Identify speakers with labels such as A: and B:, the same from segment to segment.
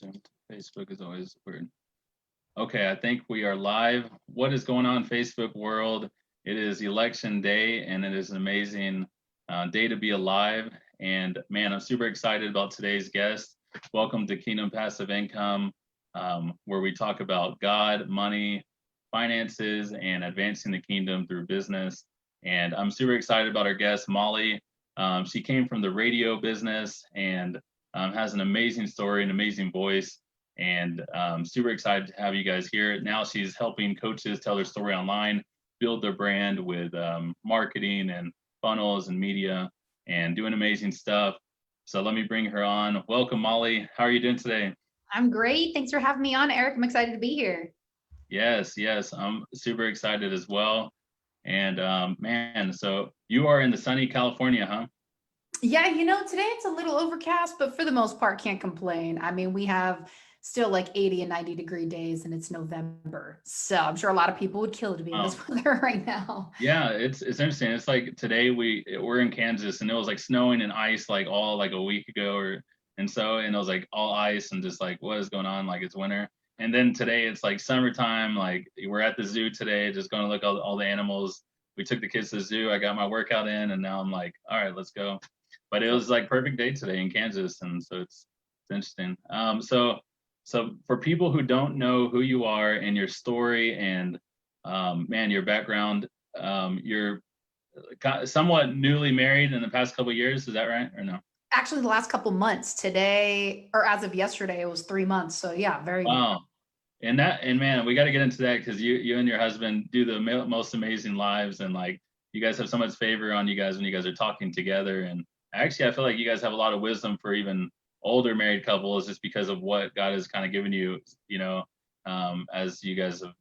A: Facebook is always weird. Okay, I think we are live. What is going on, Facebook world? It is election day, and it is an amazing day to be alive. And man, I'm super excited about today's guest. Welcome to Kingdom Passive Income, where we talk about God, money, finances, and advancing the kingdom through business. And I'm super excited about our guest, Molly. She came from the radio business and has an amazing story, an amazing voice, and super excited to have you guys here. Now she's helping coaches tell their story online, build their brand with marketing and funnels and media, and doing amazing stuff. So let me bring her on. Welcome, Molly. How are you doing today?
B: I'm great. Thanks for having me on, Eric. I'm excited to be here.
A: Yes, I'm super excited as well. And man, so you are in the sunny California, huh?
B: Yeah, today it's a little overcast, but for the most part, can't complain. I mean, we have still like 80 and 90-degree days and it's November. So I'm sure a lot of people would kill to be in this weather right now.
A: Yeah, it's interesting. It's like today we're in Kansas and it was like snowing and ice like all like a week ago and it was like all ice and just like what is going on? Like it's winter. And then today it's like summertime, like we're at the zoo today, just going to look at all the animals. We took the kids to the zoo. I got my workout in and now I'm like, all right, let's go. But it was like perfect day today in Kansas, and so it's interesting. So for people who don't know who you are and your story and man, your background, you're somewhat newly married in the past couple of years. Is that right or no?
B: Actually, the last couple months today, or as of yesterday, it was 3 months. So yeah, very good.
A: Wow. And man, we got to get into that because you and your husband do the most amazing lives, and like you guys have so much favor on you guys when you guys are talking together. And actually, I feel like you guys have a lot of wisdom for even older married couples, just because of what God has kind of given you, as you guys have,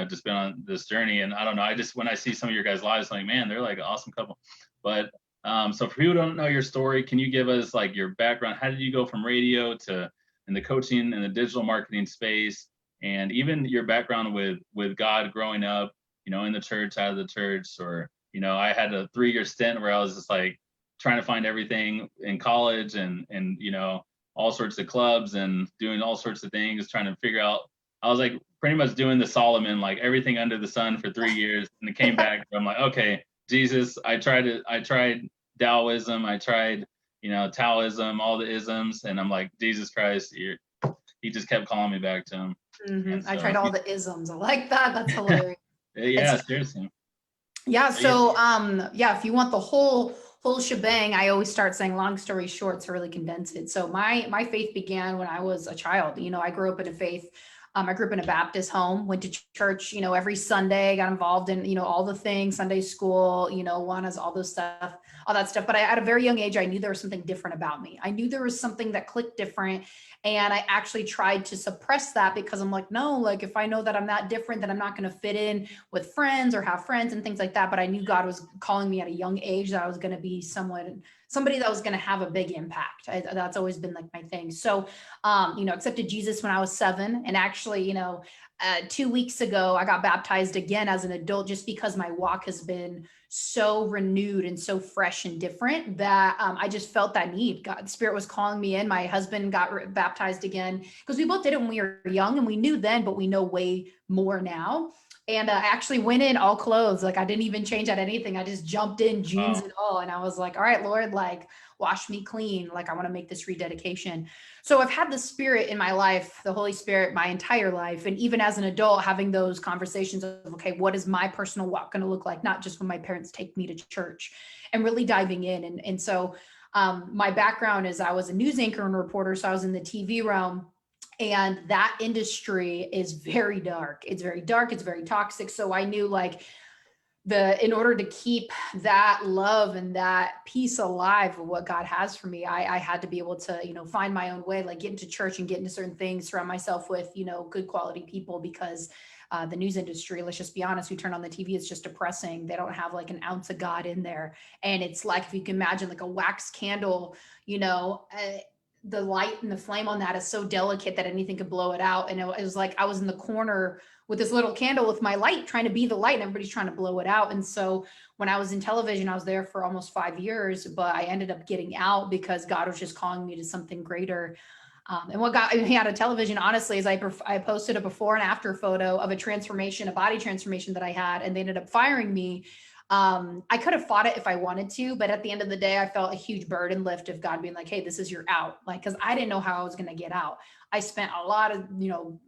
A: just been on this journey. And I don't know, I just when I see some of your guys' lives, I'm like, man, they're like an awesome couple. But so for people who don't know your story, can you give us like your background? How did you go from radio to in the coaching and the digital marketing space? And even your background with God growing up, in the church, out of the church, or, I had a 3-year stint where I was just like trying to find everything in college and all sorts of clubs and doing all sorts of things, trying to figure out, I was like pretty much doing the Solomon, like everything under the sun for 3 years. And it came back, I'm like, okay, Jesus, I tried Taoism, I tried, Taoism, all the isms. And I'm like, Jesus Christ, he just kept calling me back to him.
B: Mm-hmm. So, I tried all the isms. I like that. That's hilarious.
A: Yeah, seriously.
B: Yeah. So, if you want the whole shebang, I always start saying long story short to really condense it. So my faith began when I was a child. I grew up in a faith. I grew up in a Baptist home, went to church, every Sunday, got involved in, all the things, Sunday school, Awanas, all that stuff. But at a very young age, I knew there was something different about me. I knew there was something that clicked different. And I actually tried to suppress that because I'm like, no, like if I know that I'm that different, then I'm not going to fit in with friends or have friends and things like that. But I knew God was calling me at a young age that I was going to be somebody that was going to have a big impact. That's always been like my thing. So, accepted Jesus when I was 7. And actually, 2 weeks ago, I got baptized again as an adult, just because my walk has been so renewed and so fresh and different that I just felt that need. God, Spirit was calling me in. My husband got baptized again because we both did it when we were young, and we knew then, but we know way more now. And I actually went in all clothes. Like I didn't even change out anything. I just jumped in jeans and all. And I was like, all right, Lord, like wash me clean. Like I want to make this rededication. So I've had the Spirit in my life, the Holy Spirit, my entire life. And even as an adult, having those conversations of, okay, what is my personal walk going to look like? Not just when my parents take me to church, and really diving in. And so my background is I was a news anchor and reporter. So I was in the TV realm. And that industry is very dark. It's very dark. It's very toxic. So I knew like in order to keep that love and that peace alive of what God has for me, I had to be able to, find my own way, like get into church and get into certain things, surround myself with, good quality people, because the news industry, let's just be honest, we turn on the TV, it's just depressing. They don't have like an ounce of God in there. And it's like, if you can imagine like a wax candle, the light and the flame on that is so delicate that anything could blow it out. And it was like I was in the corner with this little candle with my light, trying to be the light, and everybody's trying to blow it out. And so when I was in television, I was there for almost 5 years, but I ended up getting out because God was just calling me to something greater. And what got me out of television, honestly, is I posted a before and after photo of a transformation, a body transformation that I had, and they ended up firing me. I could have fought it if I wanted to, but at the end of the day, I felt a huge burden lift of God being like, hey, this is your out. Like, cause I didn't know how I was going to get out. I spent a lot of,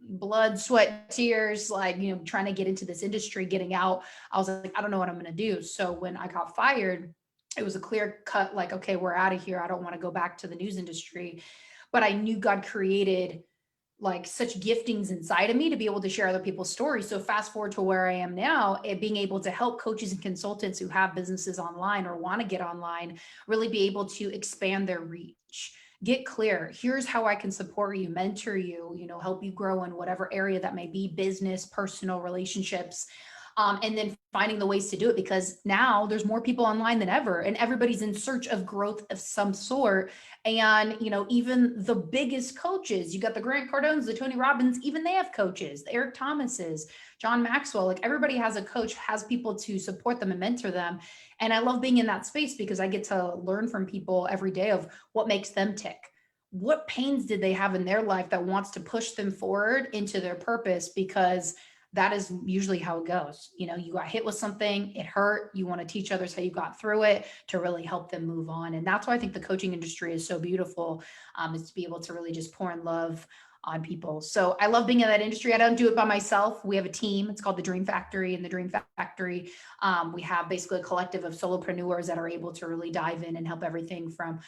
B: blood, sweat, tears, like, trying to get into this industry, getting out. I was like, I don't know what I'm going to do. So when I got fired, it was a clear cut, like, okay, we're out of here. I don't want to go back to the news industry. But I knew God created like such giftings inside of me to be able to share other people's stories. So fast forward to where I am now, being able to help coaches and consultants who have businesses online or want to get online, really be able to expand their reach. Get clear. Here's how I can support you, mentor you, help you grow in whatever area that may be, business, personal relationships. And then finding the ways to do it, because now there's more people online than ever and everybody's in search of growth of some sort. And, even the biggest coaches, you got the Grant Cardones, the Tony Robbins, even they have coaches, the Eric Thomases, John Maxwell, like everybody has a coach, has people to support them and mentor them. And I love being in that space because I get to learn from people every day of what makes them tick. What pains did they have in their life that wants to push them forward into their purpose? Because that is usually how it goes. You got hit with something, it hurt. You want to teach others how you got through it to really help them move on. And that's why I think the coaching industry is so beautiful, is to be able to really just pour in love on people. So I love being in that industry. I don't do it by myself. We have a team. It's called the Dream Factory. And the Dream Factory, we have basically a collective of solopreneurs that are able to really dive in and help everything from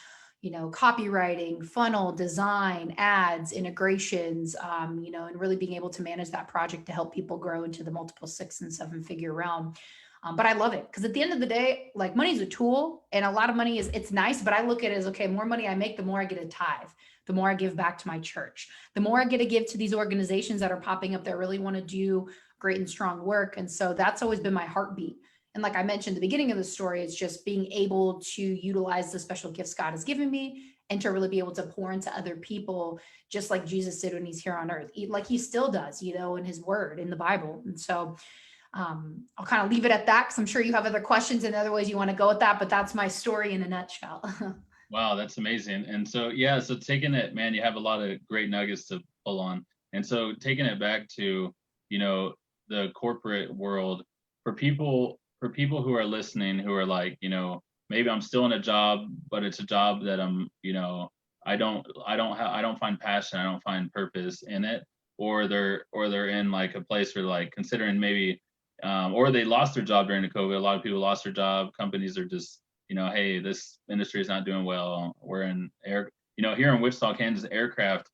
B: copywriting, funnel design, ads, integrations, and really being able to manage that project to help people grow into the multiple 6 and 7 figure realm. But I love it because at the end of the day, like money is a tool and a lot of money it's nice, but I look at it as, okay, more money I make, the more I get a tithe, the more I give back to my church, the more I get to give to these organizations that are popping up that really want to do great and strong work. And so that's always been my heartbeat. And like I mentioned, the beginning of the story is just being able to utilize the special gifts God has given me and to really be able to pour into other people, just like Jesus did when he's here on earth, like he still does, in his word, in the Bible. And so I'll kind of leave it at that because I'm sure you have other questions and other ways you want to go with that, but that's my story in a nutshell.
A: Wow, that's amazing. And so, so taking it, man, you have a lot of great nuggets to pull on. And so taking it back to, the corporate world, for people who are listening, who are like, maybe I'm still in a job, but it's a job that I'm, I don't find passion, I don't find purpose in it, or they're in like a place where like considering maybe, or they lost their job during the COVID. A lot of people lost their job. Companies are just, hey, this industry is not doing well. We're in here in Wichita, Kansas, aircraft,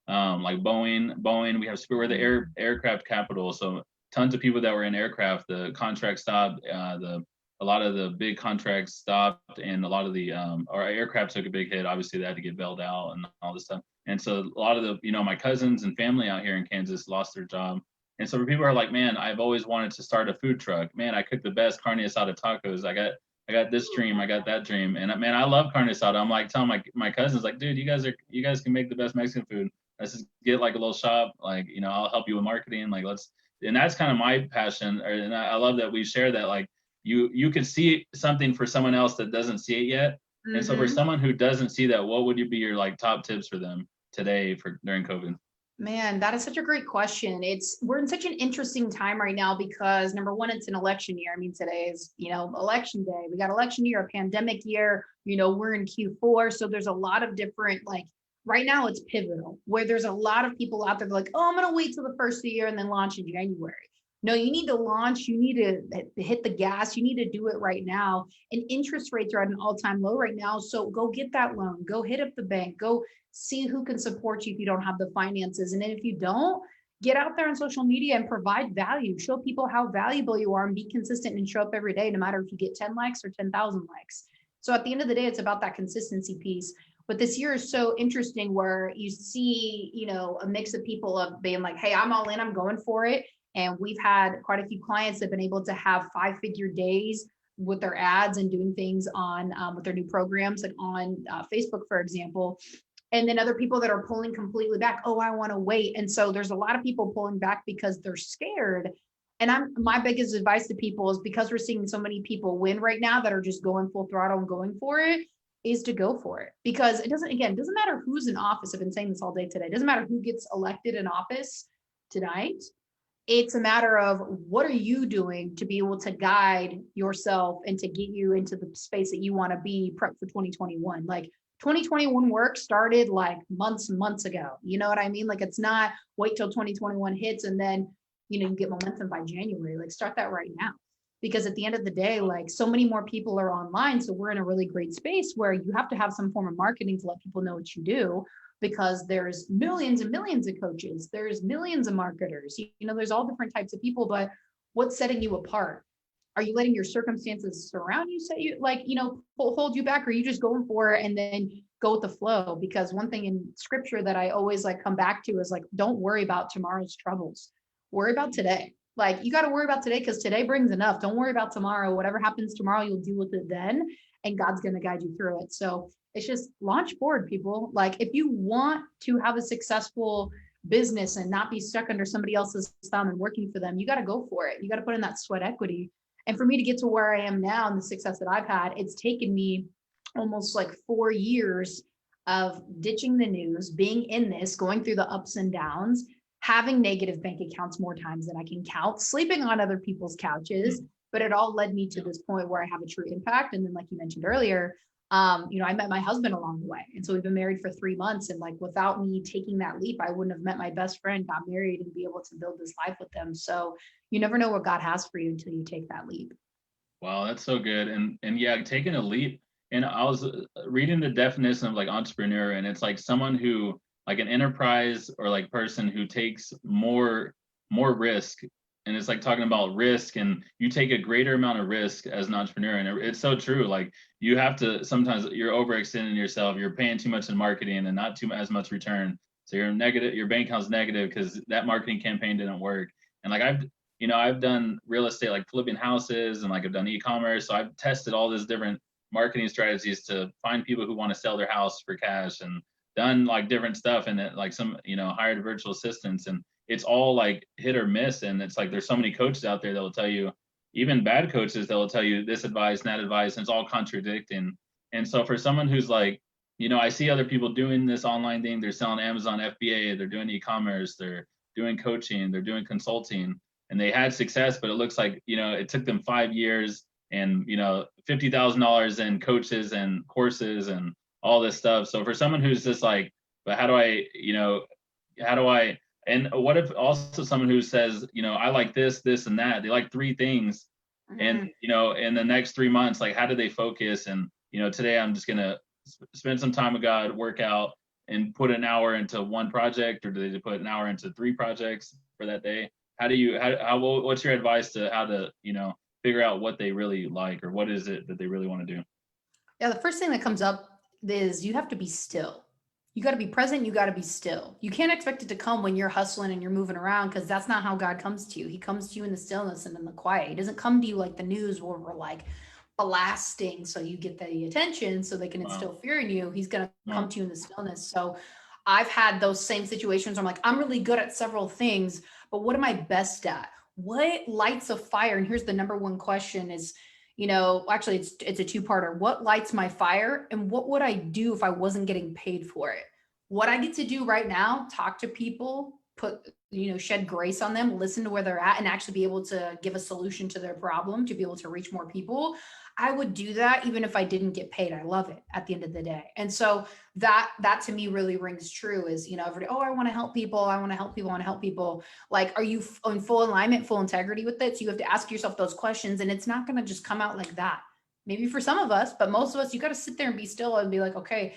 A: like Boeing, we have we're the aircraft capital. So tons of people that were in aircraft, the contract stopped, a lot of the big contracts stopped, and a lot of the our aircraft took a big hit. Obviously, they had to get bailed out and all this stuff. And so a lot of the, my cousins and family out here in Kansas lost their job. And so for people who are like, man, I've always wanted to start a food truck. Man, I cook the best carne asada tacos. I got this dream, I got that dream. And man, I love carne asada. I'm like telling my cousins, like, dude, you guys can make the best Mexican food. Let's just get like a little shop. Like, I'll help you with marketing. Like, and that's kind of my passion. And I love that we share that. Like, you could see something for someone else that doesn't see it yet. Mm-hmm. And so for someone who doesn't see that, what would be your like top tips for them today during COVID?
B: Man, that is such a great question. We're in such an interesting time right now because number one, it's an election year. I mean, today is, election day. We got election year, a pandemic year, we're in Q4. So there's a lot of different, like right now it's pivotal where there's a lot of people out there like, oh, I'm going to wait till the first of the year and then launch in January. No, you need to launch, you need to hit the gas, you need to do it right now. And interest rates are at an all-time low right now. So go get that loan, go hit up the bank, go see who can support you if you don't have the finances. And then if you don't, get out there on social media and provide value, show people how valuable you are and be consistent and show up every day, no matter if you get 10 likes or 10,000 likes. So at the end of the day, it's about that consistency piece. But this year is so interesting where you see, a mix of people of being like, hey, I'm all in, I'm going for it. And we've had quite a few clients that have been able to have 5-figure days with their ads and doing things on with their new programs, like on Facebook, for example. And then other people that are pulling completely back. Oh, I want to wait. And so there's a lot of people pulling back because they're scared. And my biggest advice to people is because we're seeing so many people win right now that are just going full throttle and going for it. is to go for it, because it doesn't matter who's in office. I've been saying this all day today. It doesn't matter who gets elected in office tonight. It's a matter of what are you doing to be able to guide yourself and to get you into the space that you want to be prep for 2021. Like 2021 work started like months ago. You know what I mean? Like it's not wait till 2021 hits and then, you get momentum by January. Like start that right now. Because at the end of the day, like so many more people are online. So we're in a really great space where you have to have some form of marketing to let people know what you do, because there's millions and millions of coaches, there's millions of marketers, there's all different types of people, but what's setting you apart? Are you letting your circumstances surround you set you hold you back, or are you just going for it and then go with the flow? Because one thing in scripture that I always like come back to is like, don't worry about tomorrow's troubles, worry about today. Like you got to worry about today because today brings enough. Don't worry about tomorrow. Whatever happens tomorrow, you'll deal with it then, and God's going to guide you through it. So it's just launch forward, people. Like if you want to have a successful business and not be stuck under somebody else's thumb and working for them, you got to go for it. You got to put in that sweat equity. And for me to get to where I am now and the success that I've had, it's taken me almost like 4 years of ditching the news, being in this, going through the ups and downs, having negative bank accounts more times than I can count, sleeping on other people's couches, but it all led me to this point where I have a true impact. And then, like you mentioned earlier, I met my husband along the way. And so we've been married for 3 months. And like, without me taking that leap, I wouldn't have met my best friend, got married, and be able to build this life with them. So you never know what God has for you until you take that leap.
A: Wow, that's so good. And yeah, taking a leap. And I was reading the definition of like entrepreneur, and it's like someone who, like an enterprise or like person who takes more risk. And it's like talking about risk, and you take a greater amount of risk as an entrepreneur. And it's so true. Like you have to, sometimes you're overextending yourself, you're paying too much in marketing and not as much return. So you're negative, your bank account's negative because that marketing campaign didn't work. And like I've done real estate, like flipping houses, and like I've done e-commerce. So I've tested all these different marketing strategies to find people who want to sell their house for cash, and done like different stuff, and like some, hired virtual assistants, and it's all like hit or miss. And it's like, there's so many coaches out there that will tell you, even bad coaches that will tell you this advice and that advice, and it's all contradicting. And so for someone who's like, I see other people doing this online thing, they're selling Amazon FBA, they're doing e-commerce, they're doing coaching, they're doing consulting, and they had success, but it looks like, it took them 5 years and, $50,000 in coaches and courses and all this stuff. So for someone who's just like, but how do I, and what if also someone who says, I like this, and that, they like 3 things. Mm-hmm. And, in the next 3 months, like, how do they focus? And, today I'm just going to spend some time with God, work out, and put an hour into one project, or do they put an hour into 3 projects for that day? What's your advice to how to, figure out what they really like, or what is it that they really want to do?
B: Yeah. The first thing that comes up is you have to be still. You got to be present. You got to be still. You can't expect it to come when you're hustling and you're moving around, because that's not how God comes to you. He comes to you in the stillness and in the quiet. He doesn't come to you like the news where we're like blasting so you get the attention so they can instill fear in you. He's going to come to you in the stillness. So I've had those same situations where I'm like, I'm really good at several things, but what am I best at? What lights a fire? And here's the number one question is, actually it's a 2-parter. What lights my fire, and what would I do if I wasn't getting paid for it? What I get to do right now, talk to people, shed grace on them, listen to where they're at, and actually be able to give a solution to their problem, to be able to reach more people. I would do that even if I didn't get paid. I love it at the end of the day. And so that to me really rings true is, everybody, I want to help people. I want to help people. I want to help people. Like, are you in full alignment, full integrity with it? So you have to ask yourself those questions, and it's not going to just come out like that. Maybe for some of us, but most of us, you got to sit there and be still and be like, okay,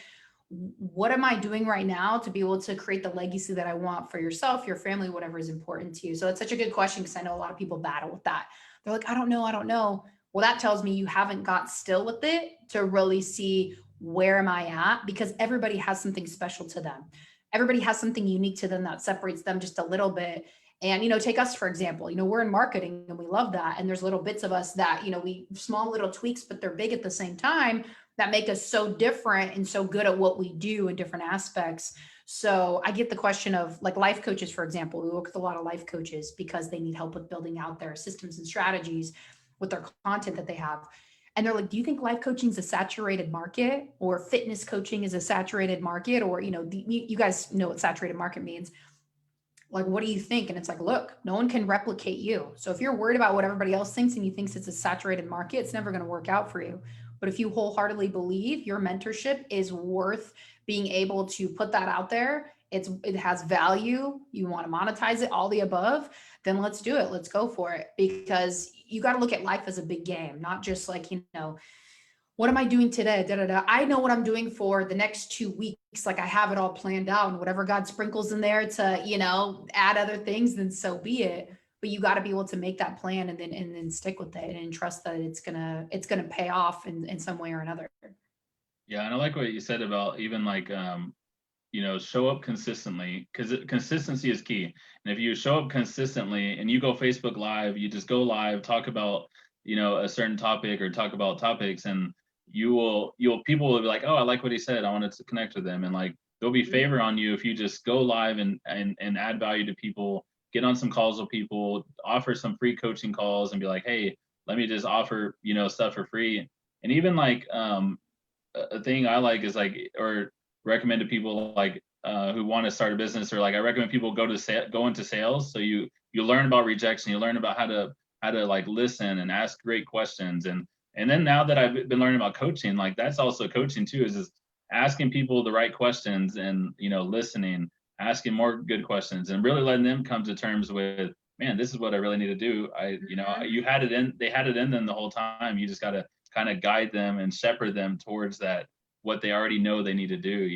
B: what am I doing right now to be able to create the legacy that I want for yourself, your family, whatever is important to you? So it's such a good question, because I know a lot of people battle with that. They're like, I don't know. Well, that tells me you haven't got still with it to really see, where am I at? Because everybody has something special to them. Everybody has something unique to them that separates them just a little bit. And, take us, for example, we're in marketing and we love that. And there's little bits of us that, we small little tweaks, but they're big at the same time, that make us so different and so good at what we do in different aspects. So I get the question of, like, life coaches, for example. We work with a lot of life coaches because they need help with building out their systems and strategies with their content that they have. And they're like, do you think life coaching is a saturated market, or fitness coaching is a saturated market? Or, you guys know what saturated market means. Like, what do you think? And it's like, look, no one can replicate you. So if you're worried about what everybody else thinks and you think it's a saturated market, it's never going to work out for you. But if you wholeheartedly believe your mentorship is worth being able to put that out there, it has value, you want to monetize it, all the above, then let's do it. Let's go for it. Because you got to look at life as a big game, not just like, what am I doing today? Da, da, da. I know what I'm doing for the next 2 weeks. Like, I have it all planned out, and whatever God sprinkles in there to, add other things, then so be it. But you got to be able to make that plan and then stick with it and trust that it's gonna pay off in some way or another.
A: Yeah, and I like what you said about even like show up consistently, because consistency is key. And if you show up consistently and you go Facebook Live, you just go live, talk about a certain topic or talk about topics, and people will be like, oh, I like what he said, I wanted to connect with them, and like there'll be favor on you if you just go live and add value to people, get on some calls with people, offer some free coaching calls, and be like, hey, let me just offer stuff for free. And even like a thing I like is like, or recommend to people like who want to start a business, or like I recommend people go into sales. So you learn about rejection, you learn about how to like listen and ask great questions, and then now that I've been learning about coaching, like that's also coaching too, is just asking people the right questions, and listening, asking more good questions, and really letting them come to terms with, man, this is what I really need to do. They had it in them the whole time. You just got to kind of guide them and shepherd them towards that, what they already know they need to do.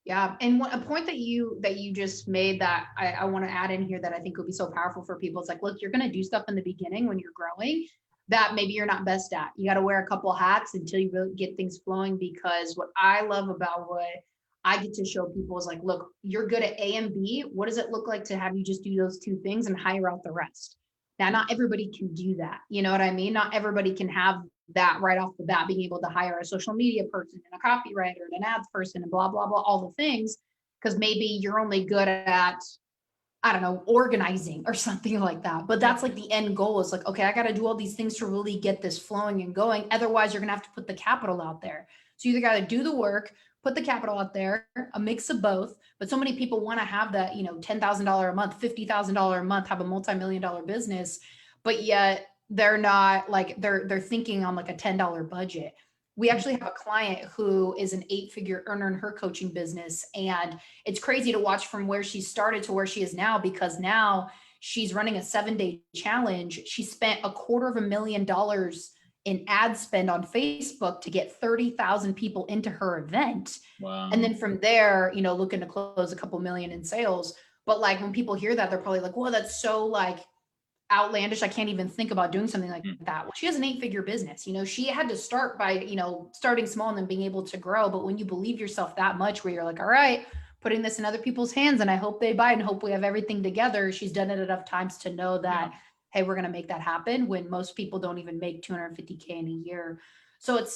B: Yeah. And a point that you just made that I want to add in here that I think would be so powerful for people. It's like, look, you're going to do stuff in the beginning when you're growing that maybe you're not best at. You got to wear a couple hats until you really get things flowing. Because what I love about what I get to show people is like, look, you're good at A and B. What does it look like to have you just do those two things and hire out the rest? Now, not everybody can do that. You know what I mean? Not everybody can have that right off the bat, being able to hire a social media person and a copywriter and an ads person and blah, blah, blah, all the things. Because maybe you're only good at, I don't know, organizing or something like that. But that's like the end goal is like, okay, I got to do all these things to really get this flowing and going. Otherwise, you're going to have to put the capital out there. So you either got to do the work, put the capital out there, a mix of both. But so many people want to have that, $10,000 a month, $50,000 a month, have a multi-million-dollar business, but yet they're not like, they're thinking on like a $10 budget. We actually have a client who is an 8-figure earner in her coaching business. And it's crazy to watch from where she started to where she is now, because now she's running a 7-day challenge. She spent $250,000 in ad spend on Facebook to get 30,000 people into her event.
A: Wow.
B: And then from there, looking to close a couple million in sales. But like, when people hear that, they're probably like, whoa, that's so like outlandish. I can't even think about doing something like that. Well, she has an 8-figure business. She had to start by, starting small and then being able to grow. But when you believe yourself that much, where you're like, all right, putting this in other people's hands and I hope they buy it and hope we have everything together. She's done it enough times to know that, hey, we're going to make that happen, when most people don't even make 250K in a year. So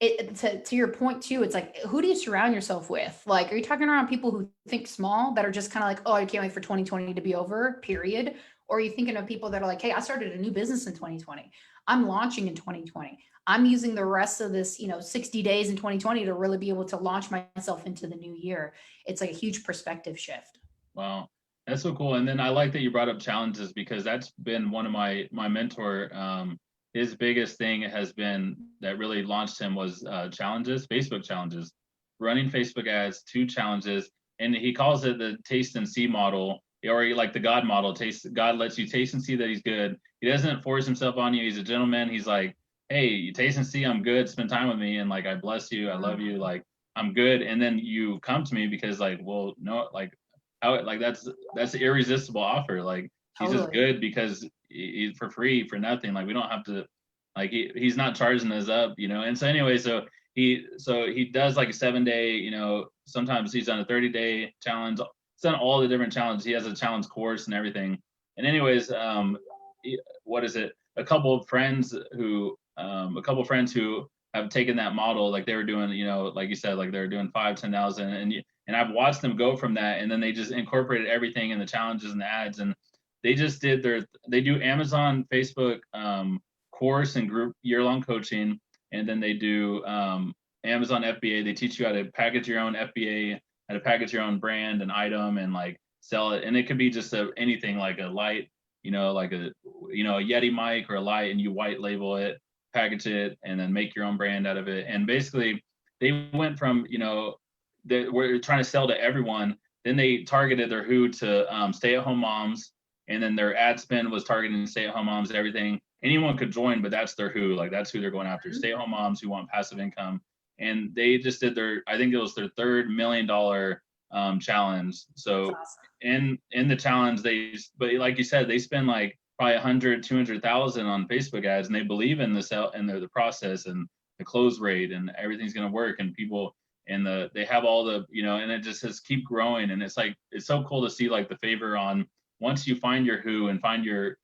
B: to your point too, it's like, who do you surround yourself with? Like, are you talking around people who think small, that are just kind of like, oh, I can't wait for 2020 to be over, period? Or are you thinking of people that are like, hey, I started a new business in 2020. I'm launching in 2020. I'm using the rest of this, 60 days in 2020 to really be able to launch myself into the new year. It's like a huge perspective shift.
A: Wow. That's so cool. And then I like that you brought up challenges, because that's been one of my mentor. His biggest thing has been that really launched him was challenges, Facebook challenges, running Facebook ads, 2 challenges. And he calls it the taste and see model, or like the God model. God lets you taste and see that he's good. He doesn't force himself on you. He's a gentleman. He's like, hey, you taste and see I'm good. Spend time with me. And like, I bless you. I love you. Like, I'm good. And then you come to me because like, well, no, like, how, like that's an irresistible offer. Like, he's just good because he's for free, for nothing. Like, we don't have to, like, he's not charging us up, And so anyway, so he does like a 7-day, sometimes he's done a 30-day challenge. He's done all the different challenges. He has a challenge course and everything. And anyways, what is it? A couple of friends who have taken that model, like they were doing, like you said, like they were doing 5,000-10,000, and I've watched them go from that, and then they just incorporated everything in the challenges and the ads, and they just they do Amazon, Facebook course and group year-long coaching. and then they do Amazon FBA. They teach you how to package your own FBA, how to package your own brand and item, and like sell it. And it could be just anything, like a light, like a Yeti mic or a light, and you white label it, package it, and then make your own brand out of it. And basically, they went from they were trying to sell to everyone. Then they targeted their who to stay-at-home moms, and then their ad spend was targeting stay-at-home moms. Everything, anyone could join, but that's their who. Like that's who they're going after: stay-at-home moms who want passive income. And they just did I think it was their third $1 million challenge. So in the challenge, but like you said, they spend like probably 100, 200,000 on Facebook ads, and they believe in the process and the close rate, and everything's going to work, and people, and they have all the, and it just says keep growing. And it's like, it's so cool to see like the favor on, once you find your who and find your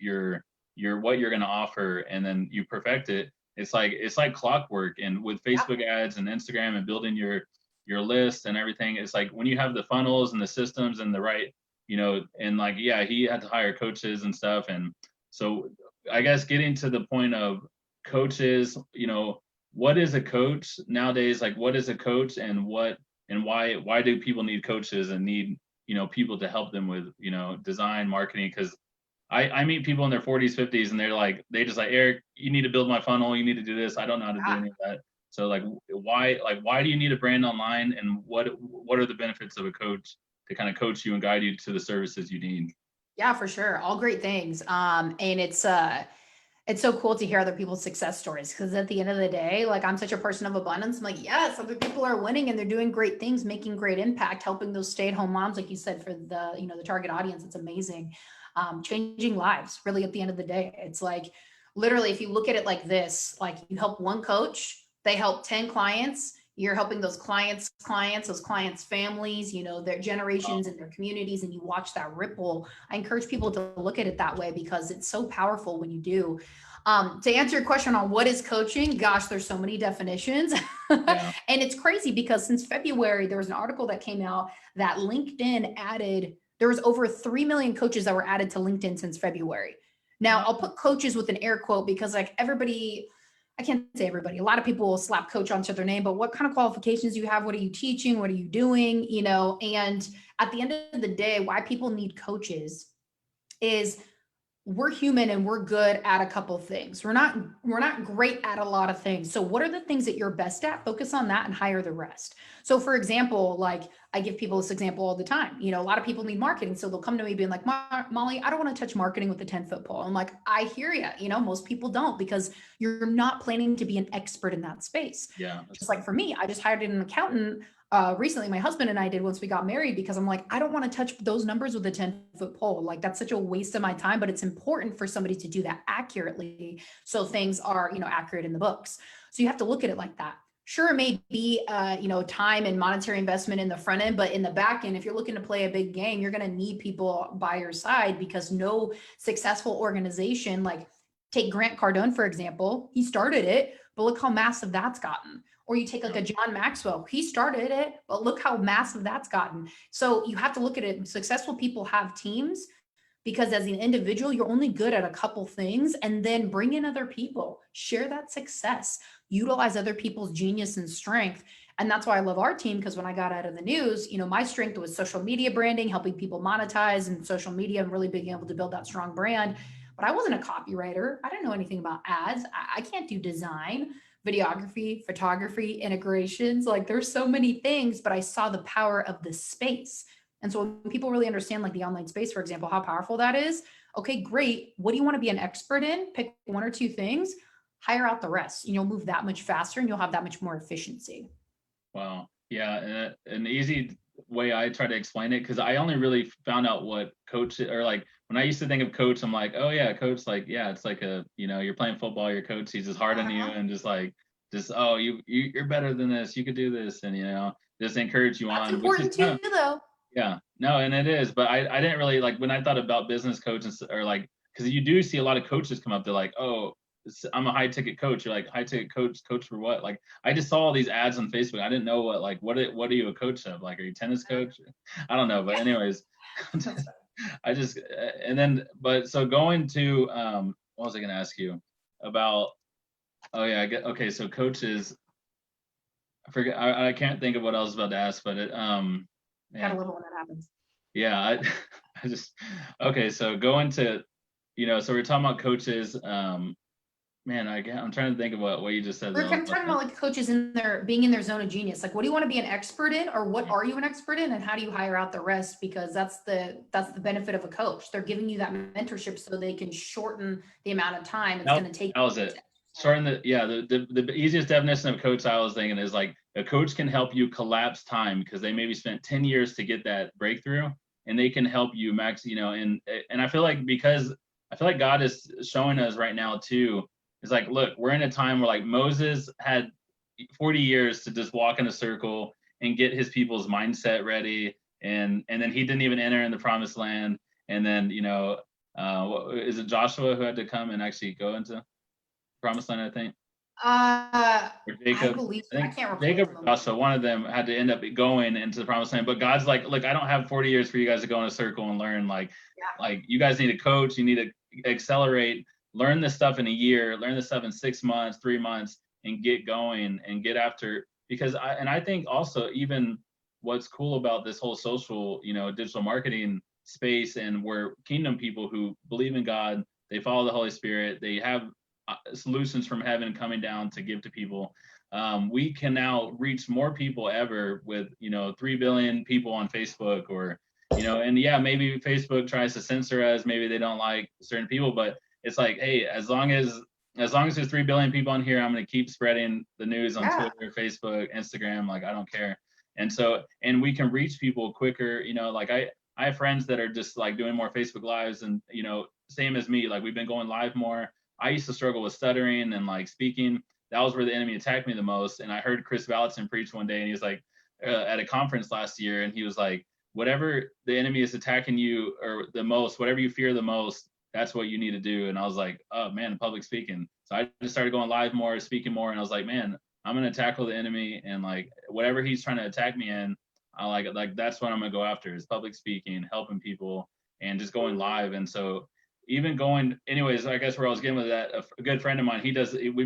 A: what you're going to offer, and then you perfect it. It's like clockwork. And with Facebook ads and Instagram and building your list and everything, it's like when you have the funnels and the systems and the right, and like, yeah, he had to hire coaches and stuff. And so I guess getting to the point of coaches, what is a coach nowadays? Like, what is a coach, and why do people need coaches and need, people to help them with, design, marketing? Because I meet people in their 40s, 50s, and they just like, Eric, you need to build my funnel. You need to do this. I don't know how to do any of that. So like, why do you need a brand online, and what are the benefits of a coach to kind of coach you and guide you to the services you need?
B: Yeah, for sure. All great things. And it's so cool to hear other people's success stories, because at the end of the day, like, I'm such a person of abundance. I'm like, yes, other people are winning and they're doing great things, making great impact, helping those stay-at-home moms, like you said, for the, the target audience. It's amazing. Changing lives, really, at the end of the day. It's like, literally, if you look at it like this, like, you help one coach, they help 10 clients, you're helping those clients, those clients' families, their generations and their communities, and you watch that ripple. I encourage people to look at it that way, because it's so powerful when you do. To answer your question on what is coaching, gosh, there's so many definitions.
A: Yeah.
B: And it's crazy, because since February, there was an article that came out that LinkedIn added, there was over 3 million coaches that were added to LinkedIn since February. Now, I'll put coaches with an air quote, because like everybody, I can't say everybody, a lot of people will slap coach onto their name, but what kind of qualifications do you have? What are you teaching? What are you doing? And at the end of the day, why people need coaches is we're human and we're good at a couple things. We're not great at a lot of things. So what are the things that you're best at? Focus on that and hire the rest. So for example, like, I give people this example all the time. A lot of people need marketing. So they'll come to me being like, Molly, I don't want to touch marketing with a 10-foot pole. I'm like, I hear you. Most people don't, because you're not planning to be an expert in that space.
A: Yeah.
B: Just like for me, I just hired an accountant recently, my husband and I did, once we got married, because I'm like, I don't want to touch those numbers with a 10-foot pole. Like, that's such a waste of my time, but it's important for somebody to do that accurately, so things are, accurate in the books. So you have to look at it like that. Sure, it may be, time and monetary investment in the front end, but in the back end, if you're looking to play a big game, you're going to need people by your side, because no successful organization, like take Grant Cardone, for example, he started it, but look how massive that's gotten. Or you take like a John Maxwell, he started it, but look how massive that's gotten. So you have to look at it. Successful people have teams, because as an individual, you're only good at a couple things, and then bring in other people, share that success, utilize other people's genius and strength. And that's why I love our team, because when I got out of the news, my strength was social media branding, helping people monetize and social media, and really being able to build that strong brand. But I wasn't a copywriter. I didn't know anything about ads. I can't do design, videography, photography, integrations. Like, there's so many things, but I saw the power of the space. And so when people really understand, like, the online space, for example, how powerful that is, okay, great. What do you want to be an expert in? Pick one or two things, hire out the rest, and you'll move that much faster, and you'll have that much more efficiency.
A: Wow. Yeah. And an easy way I try to explain it, because I only really found out what coach, or like, when I used to think of coach, I'm like, oh yeah, coach, like, yeah, it's like you're playing football, your coach, he's just hard on you, and oh, you're better than this, you could do this, and just encourage you
B: That's
A: on.
B: important too, though.
A: Yeah, no, and it is, but I didn't really, like, when I thought about business coaches, or like, because you do see a lot of coaches come up, they're like, oh, I'm a high ticket coach. You're like, high ticket coach for what? Like, I just saw all these ads on Facebook. I didn't know what are you a coach of? Like, are you a tennis coach? I don't know, but anyways, so going to what was I going to ask you about? Oh yeah, I get okay. So coaches, I forget. I can't think of what I was about to ask, but
B: Gotta
A: man,
B: love it when that happens.
A: yeah, I just okay. So going to, so we're talking about coaches. Man, I'm trying to think of what you just said
B: We're
A: though.
B: kind of talking about like coaches in their being in their zone of genius. Like, what do you want to be an expert in, or what are you an expert in, and how do you hire out the rest? Because that's the benefit of a coach. They're giving you that mentorship so they can shorten the amount of time it's going to take.
A: That was it. Starting the easiest definition of coach I was thinking is like a coach can help you collapse time because they maybe spent 10 years to get that breakthrough, and they can help you max, and I feel like because I feel like God is showing us right now too, is like, look, we're in a time where like Moses had 40 years to just walk in a circle and get his people's mindset ready, and then he didn't even enter in the promised land, and then is it Joshua who had to come and actually go into promised land, I think, or
B: I
A: Jacob.
B: believe
A: I
B: so. I
A: think
B: can't recall
A: Jacob
B: the
A: or
B: moment.
A: Joshua, one of them had to end up going into the promised land. But God's like, look, I don't have 40 years for you guys to go in a circle and learn.
B: Yeah.
A: Like you guys need a coach. You need to accelerate. Learn this stuff in a year. Learn this stuff in 6 months, 3 months, and get going and get after. Because I think also even what's cool about this whole social, digital marketing space, and where kingdom people who believe in God, they follow the Holy Spirit, they have solutions from heaven coming down to give to people. We can now reach more people ever with 3 billion people on Facebook, or and yeah, maybe Facebook tries to censor us, maybe they don't like certain people, but it's like, hey, as long as there's 3 billion people on here, I'm going to keep spreading the news on
B: Yeah.
A: Twitter, Facebook, Instagram. Like, I don't care. And we can reach people quicker. Like I have friends that are just like doing more Facebook lives, and same as me, like we've been going live more. I used to struggle with stuttering and like speaking. That was where the enemy attacked me the most. And I heard Chris Vallotton preach one day, and he was like at a conference last year, and he was like, whatever the enemy is attacking you or the most, whatever you fear the most, that's what you need to do. And I was like, oh man, public speaking. So I just started going live more, speaking more, and I was like, man, I'm gonna tackle the enemy, and like whatever he's trying to attack me in, I like that's what I'm gonna go after, is public speaking, helping people, and just going live. And so even going, anyways, I guess where I was getting with that, a good friend of mine, we've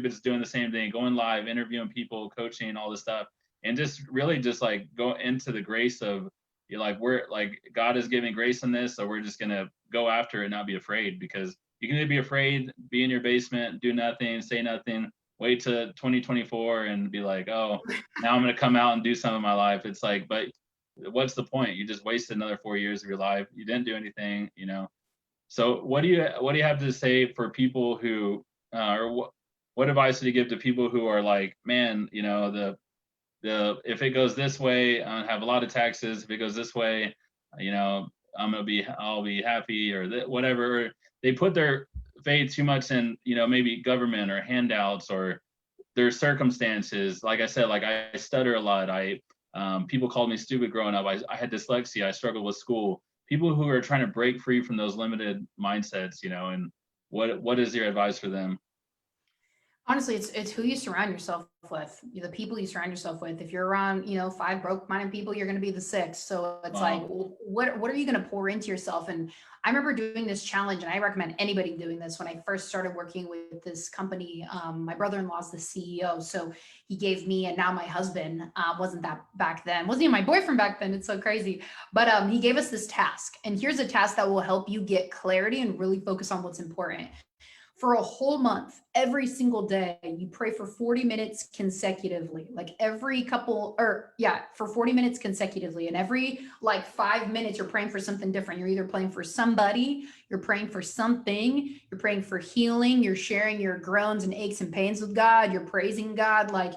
A: been just doing the same thing, going live, interviewing people, coaching, all this stuff, and just really just like go into the grace of, like, we're like, God is giving grace in this, so we're just gonna go after it, not be afraid, because you can either be afraid, be in your basement, do nothing, say nothing, wait to 2024 and be like, oh, now I'm gonna come out and do something in my life. It's like, but what's the point? You just wasted another 4 years of your life. You didn't do anything. So what do you have to say for people who, or what advice do you give to people who are like, man, if it goes this way, I have a lot of taxes. If it goes this way, you know, I'll be happy, or whatever. They put their faith too much in, maybe government or handouts or their circumstances. Like I said, like I stutter a lot. People called me stupid growing up. I had dyslexia. I struggled with school. People who are trying to break free from those limited mindsets, and what is your advice for them?
B: Honestly, it's who you surround yourself with, the people you surround yourself with. If you're around, five broke-minded people, you're going to be the sixth. So it's like,
A: Wow.
B: what are you going to pour into yourself? And I remember doing this challenge, and I recommend anybody doing this. When I first started working with this company, my brother-in-law is the CEO, so he gave me, and now my husband, wasn't that back then, wasn't even my boyfriend back then. It's so crazy, but he gave us this task, and here's a task that will help you get clarity and really focus on what's important. For a whole month, every single day, you pray for 40 minutes consecutively, like every couple, or yeah, for 40 minutes consecutively. And every like 5 minutes, you're praying for something different. You're either praying for somebody, you're praying for something, you're praying for healing, you're sharing your groans and aches and pains with God, you're praising God. Like,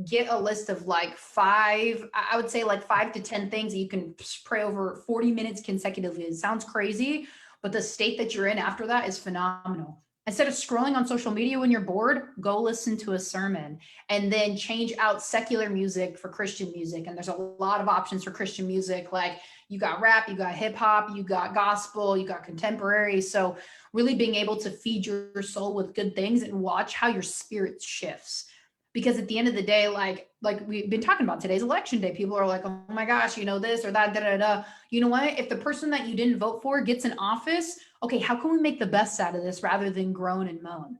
B: get a list of like I would say like 5 to 10 things that you can pray over 40 minutes consecutively. It sounds crazy, but the state that you're in after that is phenomenal. Instead of scrolling on social media when you're bored, go listen to a sermon, and then change out secular music for Christian music. And there's a lot of options for Christian music. Like, you got rap, you got hip hop, you got gospel, you got contemporary. So really being able to feed your soul with good things and watch how your spirit shifts. Because at the end of the day, like we've been talking about, today's election day, people are like, oh my gosh, this or that, da da da. You know what? If the person that you didn't vote for gets in office, okay, how can we make the best out of this rather than groan and moan?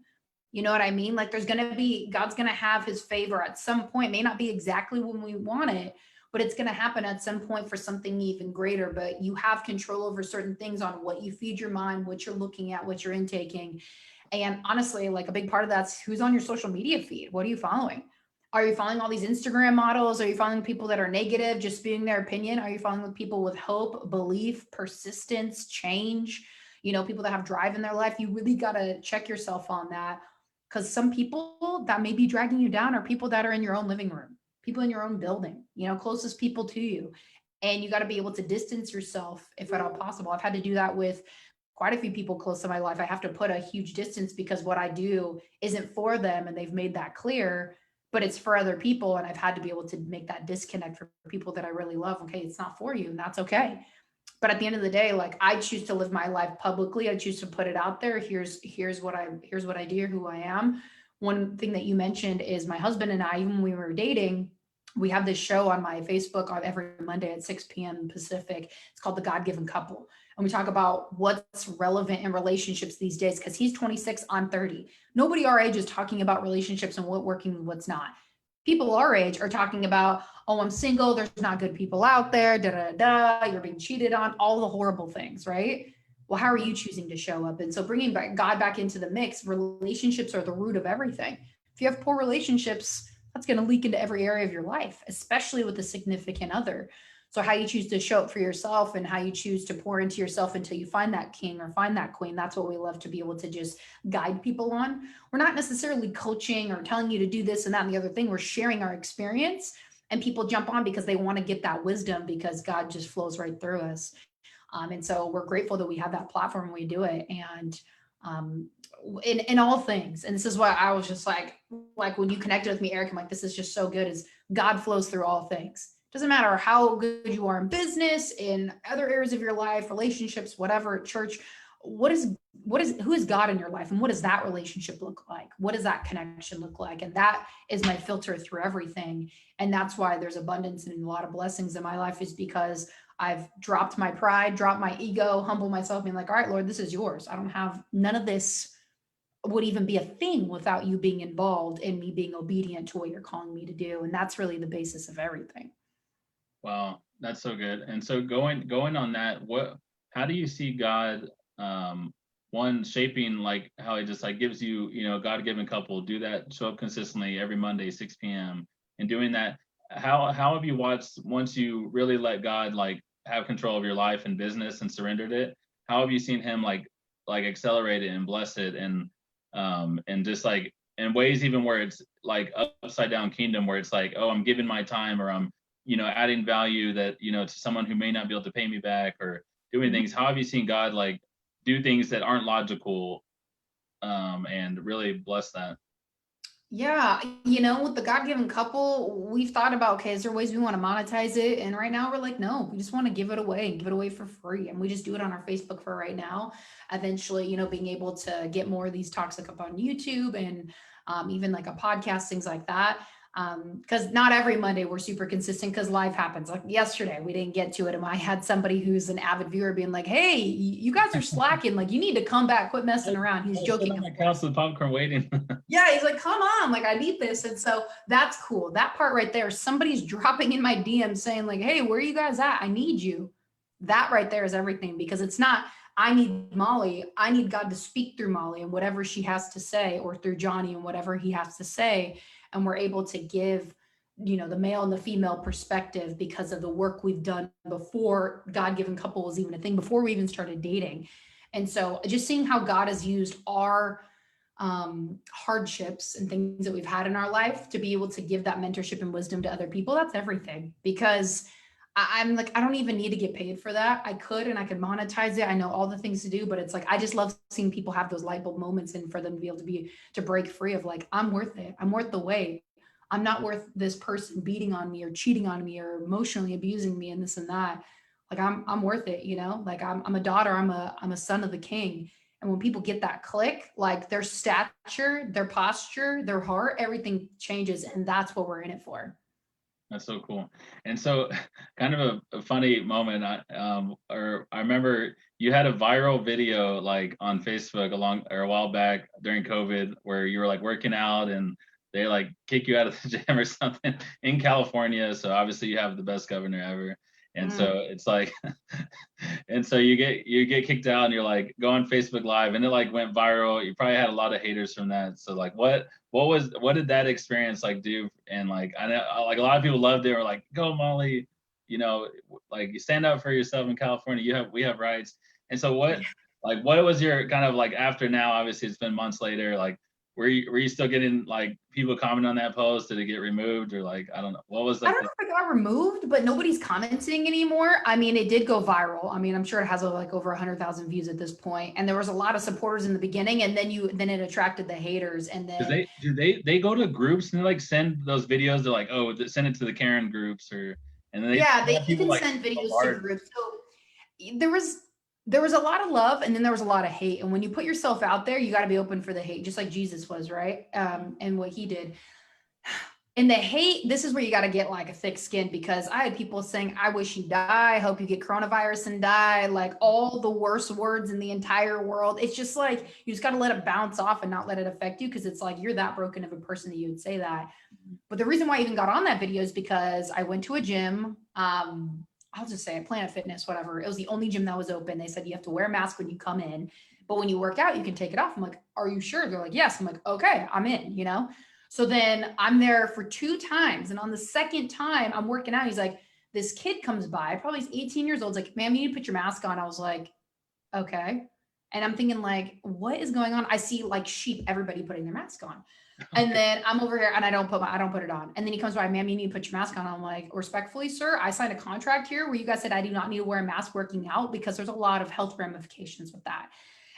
B: You know what I mean? Like God's going to have his favor at some point. It may not be exactly when we want it, but it's going to happen at some point for something even greater. But you have control over certain things on what you feed your mind, what you're looking at, what you're intaking. And honestly, like a big part of that's who's on your social media feed. What are you following? Are you following all these Instagram models? Are you following people that are negative, just spewing their opinion? Are you following people with hope, belief, persistence, change? People that have drive in their life. You really got to check yourself on that, because some people that may be dragging you down are people that are in your own living room, people in your own building, closest people to you. And you got to be able to distance yourself if at all possible. I've had to do that with quite a few people close to my life. I have to put a huge distance because what I do isn't for them, and they've made that clear, but it's for other people. And I've had to be able to make that disconnect for people that I really love. Okay, it's not for you, and that's okay. But at the end of the day, like, I choose to live my life publicly. I choose to put it out there. Here's what I do, who I am. One thing that you mentioned is my husband and I, even when we were dating, we have this show on my Facebook on every Monday at 6 p.m. Pacific. It's called The God-Given Couple. And we talk about what's relevant in relationships these days, because he's 26, I'm 30. Nobody our age is talking about relationships and what's working and what's not. People our age are talking about, oh, I'm single, there's not good people out there, you're being cheated on, all the horrible things, right? Well, how are you choosing to show up? And so bringing God back into the mix, relationships are the root of everything. If you have poor relationships, that's going to leak into every area of your life, especially with a significant other. So how you choose to show up for yourself and how you choose to pour into yourself until you find that king or find that queen, that's what we love to be able to just guide people on. We're not necessarily coaching or telling you to do this and that and the other thing. We're sharing our experience, and people jump on because they want to get that wisdom, because God just flows right through us. And so we're grateful that we have that platform and we do it. And in all things, and this is why I was just like when you connected with me, Eric, I'm like, this is just so good, is God flows through all things. Doesn't matter how good you are in business, in other areas of your life, relationships, whatever, church, who is God in your life, and what does that relationship look like? What does that connection look like? And that is my filter through everything. And that's why there's abundance and a lot of blessings in my life, is because I've dropped my pride, dropped my ego, humble myself, being like, all right, Lord, this is yours. I don't have, none of this would even be a thing without you being involved and me being obedient to what you're calling me to do. And that's really the basis of everything.
A: Wow, that's so good. And so going on that, how do you see God, one, shaping, like how he just like gives you, a God-given couple, do that, show up consistently every Monday, 6 p.m. and doing that. How have you watched, once you really let God like have control of your life and business and surrendered it, how have you seen him like accelerate it and bless it, and just like in ways even where it's like upside down kingdom, where it's like, oh, I'm giving my time, or I'm adding value that, to someone who may not be able to pay me back, or doing things. How have you seen God like do things that aren't logical, and really bless that?
B: Yeah, with the God-given couple, we've thought about, okay, is there ways we want to monetize it? And right now we're like, no, we just want to give it away and give it away for free. And we just do it on our Facebook for right now. Eventually, being able to get more of these talks like up on YouTube, and even like a podcast, things like that. Because not every Monday we're super consistent, because life happens. Like yesterday, we didn't get to it. And I had somebody who's an avid viewer being like, hey, you guys are slacking. Like, you need to come back, quit messing around. He's joking.
A: On my couch with popcorn waiting.
B: Yeah, he's like, come on, like, I need this. And so that's cool. That part right there, somebody's dropping in my DM saying like, hey, where are you guys at? I need you. That right there is everything, because it's not, I need Molly. I need God to speak through Molly and whatever she has to say, or through Johnny and whatever he has to say. And we're able to give, the male and the female perspective because of the work we've done before God-given couple was even a thing, before we even started dating. And so just seeing how God has used our hardships and things that we've had in our life to be able to give that mentorship and wisdom to other people, that's everything. Because I'm like, I don't even need to get paid for that. I could, and I could monetize it. I know all the things to do, but it's like, I just love seeing people have those light bulb moments, and for them to be able to break free of like, I'm worth it. I'm worth the wait. I'm not worth this person beating on me or cheating on me or emotionally abusing me and this and that. Like, I'm worth it. Like I'm a daughter. I'm a son of the King. And when people get that click, like their stature, their posture, their heart, everything changes. And that's what we're in it for.
A: That's so cool. And so, kind of a funny moment. I remember you had a viral video like on Facebook a while back during COVID, where you were like working out and they like kick you out of the gym or something in California. So obviously you have the best governor ever. And
B: Mm.
A: so it's like, and so you get kicked out and you're like go on Facebook Live and it like went viral. You probably had a lot of haters from that. So like what did that experience like do? And like I know like a lot of people loved it or like go Molly, you know, like you stand up for yourself in California. We have rights. And so what was your kind of like after now? Obviously it's been months later. Like were you still getting like people comment on that post? Did it get removed or like I don't know what was
B: I
A: like
B: don't
A: the
B: know if it got removed, but nobody's commenting anymore. I mean, it did go viral. I mean, I'm sure it has like over 100,000 views at this point, and there was a lot of supporters in the beginning, and then it attracted the haters, and
A: do
B: then
A: they go to groups and they like send those videos? They're like, oh, send it to the Karen groups or and then they
B: yeah,
A: have
B: you
A: people
B: can
A: like
B: send videos to
A: bombard.
B: groups. So there was there was a lot of love, and then there was a lot of hate. And when you put yourself out there, you got to be open for the hate, just like Jesus was, right? And what he did. And the hate, this is where you got to get like a thick skin, because I had people saying, I wish you die. I hope you get coronavirus and die. Like all the worst words in the entire world. It's just like, you just got to let it bounce off and not let it affect you. Cause it's like, you're that broken of a person that you would say that. But the reason why I even got on that video is because I went to a gym. I'll just say it, Planet Fitness, whatever. It was the only gym that was open. They said you have to wear a mask when you come in, but when you work out, you can take it off. I'm like, are you sure? They're like, yes. I'm like, okay, I'm in, you know? So then I'm there for 2 times. And on the second time I'm working out, he's like, this kid comes by, probably he's 18 years old. He's like, ma'am, you need to put your mask on. I was like, okay. And I'm thinking like, what is going on? I see like sheep, everybody putting their mask on. And
A: Okay.
B: then I'm over here and I don't put it on. And then he comes by, ma'am, you need to put your mask on. I'm like, respectfully, sir, I signed a contract here where you guys said I do not need to wear a mask working out, because there's a lot of health ramifications with that.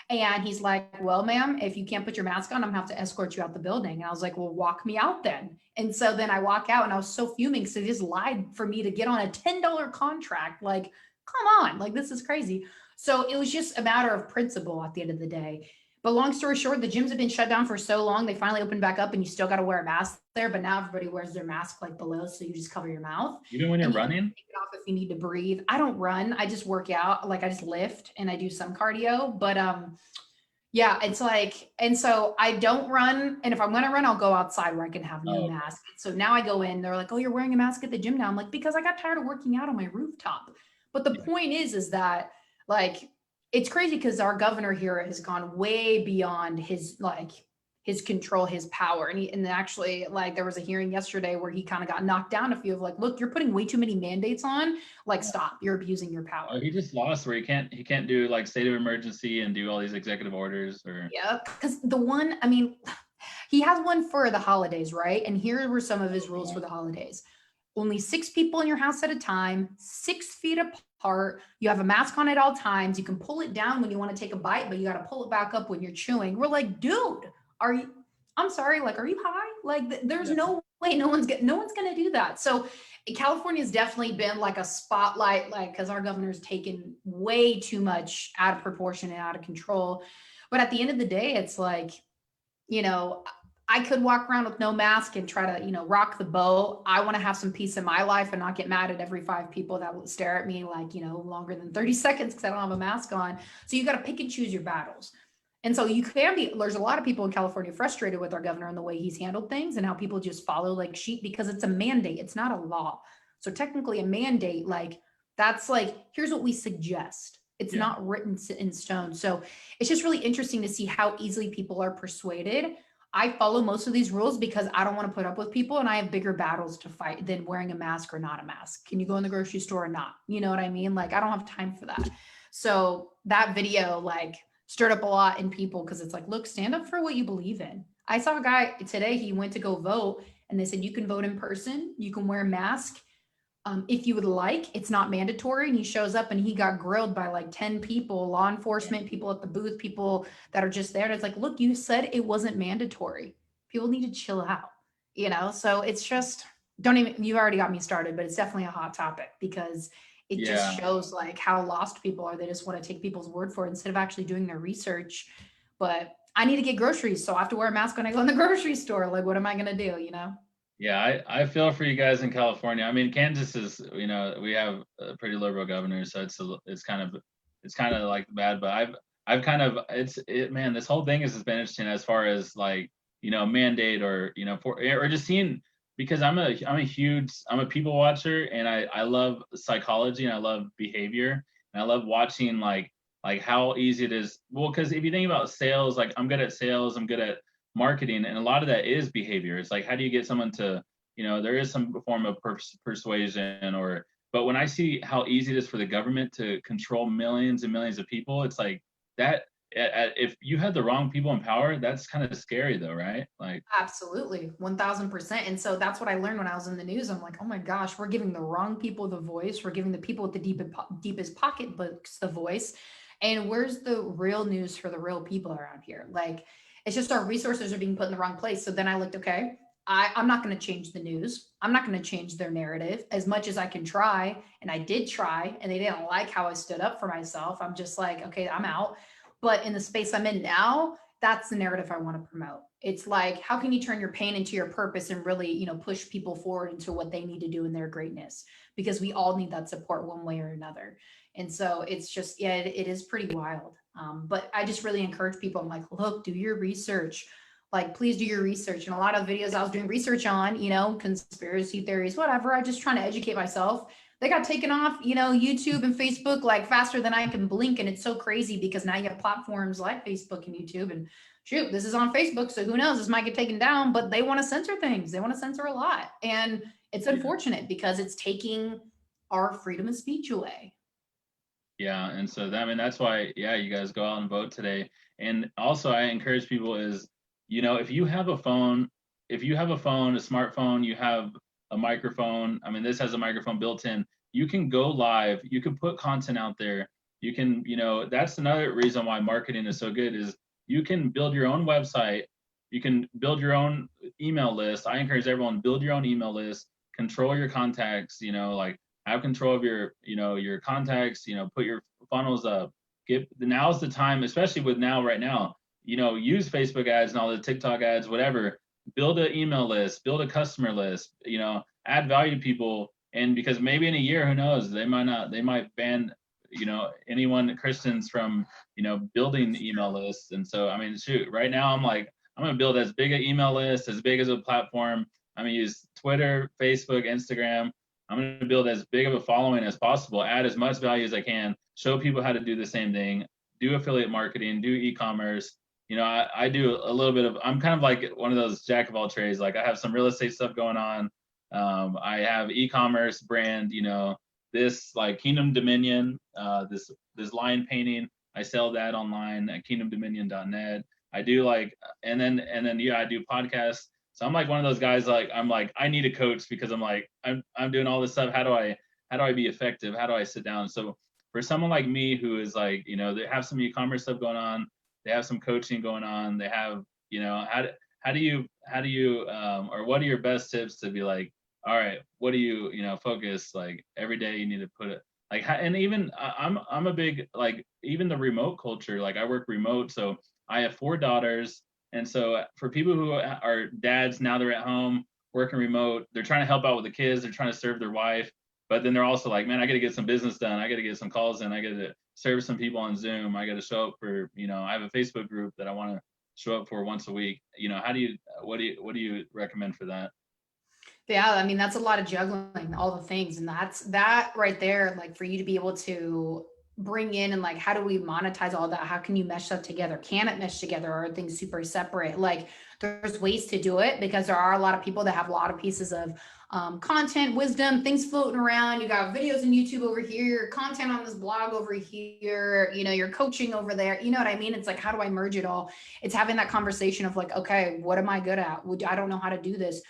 B: And he's like, well, ma'am, if you can't put your mask on, I'm gonna have to escort you out the building. And I was like, well, walk me out then. And so then I walk out and I was so fuming. So he just lied for me to get on a $10 contract. Like, come on, like this is crazy. So it was just a matter of principle at the end of the day. But long story short, the gyms have been shut down for so long. They finally opened back up and you still got to wear a mask there. But now everybody wears their mask like below. So you just cover your mouth
A: Even when you're
B: and you can
A: running?
B: take it off if you need to breathe. I don't run. I just work out. Like I just lift and I do some cardio. But yeah, it's like, and so I don't run. And if I'm going to run, I'll go outside where I can have no
A: Oh,
B: mask. So now I go in, they're like, oh, you're wearing a mask at the gym now. I'm like, because I got tired of working out on my rooftop. But the
A: yeah.
B: point is that like, it's crazy because our governor here has gone way beyond his like his control, his power. And actually like there was a hearing yesterday where he kind of got knocked down a few of like, look, you're putting way too many mandates on, like,
A: Yeah.
B: stop, you're abusing your
A: Oh,
B: power.
A: he just lost where he can't do like state of emergency and do all these executive orders or
B: Yeah, because the one, I mean, he has one for the holidays, right? And here were some of his rules
A: yeah.
B: for the holidays. Only 6 people in your house at a time, 6 feet apart. You have a mask on at all times. You can pull it down when you want to take a bite, but you got to pull it back up when you're chewing. We're like, dude, are you? I'm sorry, like, are you high? Like, there's
A: Yeah.
B: no way no one's gonna do that. So California's definitely been like a spotlight, like, because our governor's taken way too much out of proportion and out of control. But at the end of the day, it's like, you know, I could walk around with no mask and try to, rock the boat. I want to have some peace in my life and not get mad at every 5 people that will stare at me like, longer than 30 seconds because I don't have a mask on. So you got to pick and choose your battles. And so there's a lot of people in California frustrated with our governor and the way he's handled things and how people just follow like sheep because it's a mandate. It's not a law. So technically a mandate, like that's like, here's what we suggest. It's
A: Yeah.
B: not written in stone. So it's just really interesting to see how easily people are persuaded. I follow most of these rules because I don't want to put up with people and I have bigger battles to fight than wearing a mask or not a mask. Can you go in the grocery store or not? You know what I mean? Like, I don't have time for that. So that video, like, stirred up a lot in people because it's like, look, stand up for what you believe in. I saw a guy today, he went to go vote and they said, you can vote in person, you can wear a mask, if you would like, it's not mandatory. And he shows up and he got grilled by like 10 people, law enforcement, people at the booth, people that are just there. And it's like, look, you said it wasn't mandatory. People need to chill out. So it's just, don't even, you already got me started, but it's definitely a hot topic because it just
A: Yeah.
B: shows like how lost people are. They just want to take people's word for it instead of actually doing their research. But I need to get groceries. So I have to wear a mask when I go in the grocery store. Like, what am I going to do?
A: Yeah, I feel for you guys in California. I mean, Kansas is, we have a pretty liberal governor, so it's kind of like bad. But I've kind of man, this whole thing has been interesting as far as like mandate or for or just seeing, because I'm a people watcher, and I love psychology and I love behavior, and I love watching like how easy it is. Well, because if you think about sales, like I'm good at sales, I'm good at marketing, and a lot of that is behavior. It's like, how do you get someone to, there is some form of persuasion, or but when I see how easy it is for the government to control millions and millions of people, it's like that. If you had the wrong people in power, that's kind of scary, though, right? Like,
B: Absolutely, 1000%. And so that's what I learned when I was in the news. I'm like, oh my gosh, we're giving the wrong people the voice. We're giving the people with the deepest pocketbooks the voice. And where's the real news for the real people around here? Like, it's just our resources are being put in the wrong place. So then I looked, okay, I'm not going to change the news. I'm not going to change their narrative as much as I can try. And I did try, and they didn't like how I stood up for myself. I'm just like, okay, I'm out. But in the space I'm in now, that's the narrative I want to promote. It's like, how can you turn your pain into your purpose and really, push people forward into what they need to do in their greatness? Because we all need that support one way or another. And so it's just, yeah, it is pretty wild. But I just really encourage people. I'm like, look, do your research. Like, please do your research. And a lot of videos I was doing research on, conspiracy theories, whatever. I just trying to educate myself. They got taken off, YouTube and Facebook like faster than I can blink. And it's so crazy because now you have platforms like Facebook and YouTube, and shoot, this is on Facebook, so who knows? This might get taken down, but they want to censor things. They want to censor a lot. And it's
A: yeah,
B: unfortunate because it's taking our freedom of speech away.
A: yeah, and so that, I mean, that's why, yeah, you guys go out and vote today. And also, I encourage people is, if you have a phone, a smartphone, you have a microphone. I mean, this has a microphone built in. You can go live. You can put content out there. You can, that's another reason why marketing is so good is you can build your own website. You can build your own email list. I encourage everyone, build your own email list, control your contacts, like have control of your contacts, put your funnels up. Now's the time, especially with right now, use Facebook ads and all the TikTok ads, whatever. Build an email list, build a customer list, add value to people. And because maybe in a year, who knows, they might ban, anyone, Christians, from, building email lists. And so, I mean, shoot, right now I'm like, I'm gonna build as big an email list, as big as a platform. I'm gonna use Twitter, Facebook, Instagram. I'm going to build as big of a following as possible, add as much value as I can, show people how to do the same thing, do affiliate marketing, do e-commerce. I do a little bit of, I'm kind of like one of those jack of all trades. Like I have some real estate stuff going on. I have e-commerce brand, this like Kingdom Dominion, this line painting. I sell that online at kingdomdominion.net. I do like, and then yeah, I do podcasts. So I'm like one of those guys, like I'm like, I need a coach because I'm like, I'm doing all this stuff. How do I be effective? How do I sit down? So for someone like me who is like, they have some e-commerce stuff going on, they have some coaching going on, they have, how do you or what are your best tips to be like, all right, what do you, focus like every day you need to put it like, and even I'm a big, like, even the remote culture, like I work remote. So I have 4 daughters. And so for people who are dads, now they're at home working remote, they're trying to help out with the kids, they're trying to serve their wife, but then they're also like, man, I got to get some business done. I got to get some calls in. I got to serve some people on Zoom. I got to show up for, I have a Facebook group that I want to show up for once a week. What do you recommend for that?
B: Yeah, I mean, that's a lot of juggling all the things. And that's that right there, like for you to be able to bring in and like, how do we monetize all that? How can you mesh that together? Can it mesh together? Or are things super separate? Like there's ways to do it because there are a lot of people that have a lot of pieces of content, wisdom, things floating around. You got videos on YouTube over here, content on this blog over here, you're coaching over there. You know what I mean? It's like, how do I merge it all? It's having that conversation of like, okay, what am I good at? I don't know how to do this.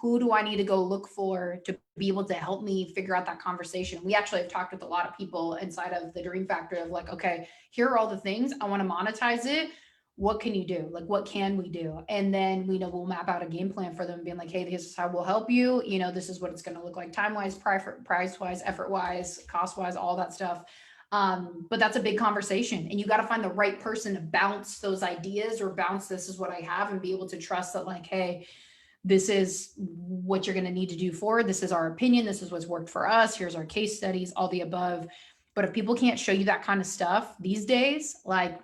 B: Who do I need to go look for to be able to help me figure out that conversation? We actually have talked with a lot of people inside of the Dream Factory of like, okay, here are all the things I want to monetize it. What can you do? Like, what can we do? And then we know we'll map out a game plan for them, being like, hey, this is how we'll help you. This is what it's going to look like time wise, price wise, effort wise, cost wise, all that stuff. But that's a big conversation, and you got to find the right person to bounce those ideas or bounce this is what I have and be able to trust that, like, hey, This is what you're going to need to do forward. This is our opinion. This is what's worked for us. Here's our case studies, all the above. But if people can't show you that kind of stuff these days, like,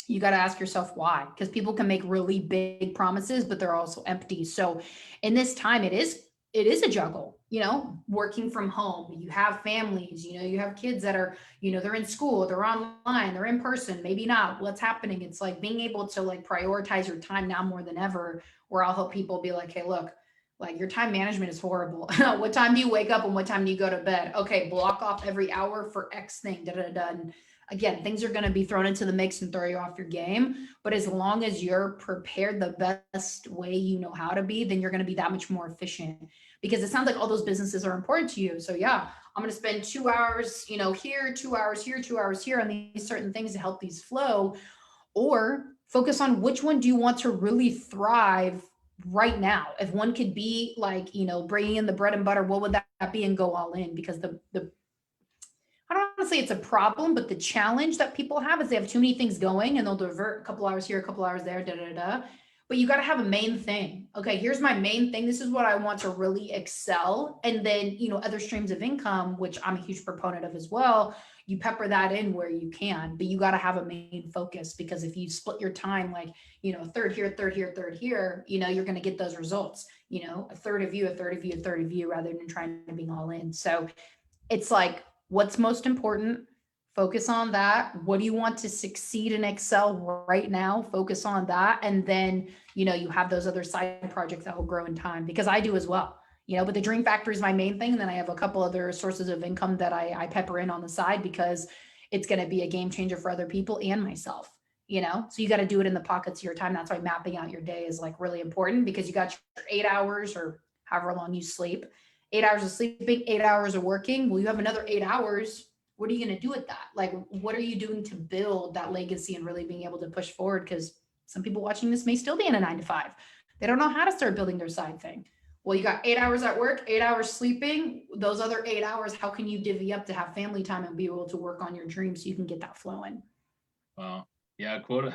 B: you got to ask yourself why, because people can make really big promises, but they're also empty. So in this time, it is a juggle, working from home. You have families, you have kids that are, they're in school, they're online, they're in person, maybe not. What's happening? It's like being able to like prioritize your time now more than ever, where I'll help people be like, hey, look, like your time management is horrible. What time do you wake up and what time do you go to bed? Okay, block off every hour for X thing. Da da da. And again, things are going to be thrown into the mix and throw you off your game. But as long as you're prepared the best way you know how to be, then you're going to be that much more efficient, because it sounds like all those businesses are important to you. So yeah, I'm going to spend 2 hours, here, 2 hours here, 2 hours here on these certain things to help these flow, or focus on which one do you want to really thrive right now. If one could be like, bringing in the bread and butter, what would that be, and go all in? Because the I don't want to say it's a problem, but the challenge that people have is they have too many things going and they'll divert a couple hours here, a couple hours there, da da da. But you got to have a main thing. Okay, here's my main thing. This is what I want to really excel. And then, other streams of income, which I'm a huge proponent of as well, you pepper that in where you can, but you got to have a main focus, because if you split your time like, third here, third here, third here, you're going to get those results, a third of you, a third of you, a third of you, rather than trying to be all in. So it's like, what's most important? Focus on that. What do you want to succeed and excel right now? Focus on that. And then, you have those other side projects that will grow in time, because I do as well, but the Dream Factory is my main thing. And then I have a couple other sources of income that I pepper in on the side, because it's going to be a game changer for other people and myself, so you got to do it in the pockets of your time. That's why mapping out your day is like really important, because you got your 8 hours or however long you sleep, 8 hours of sleeping, 8 hours of working. Well, you have another 8 hours. What are you going to do with that? Like, what are you doing to build that legacy and really being able to push forward? Because some people watching this may still be in a 9 to 5. They don't know how to start building their side thing. Well, you got 8 hours at work, 8 hours sleeping. Those other 8 hours, how can you divvy up to have family time and be able to work on your dreams so you can get that flowing?
A: Wow. Yeah, a quote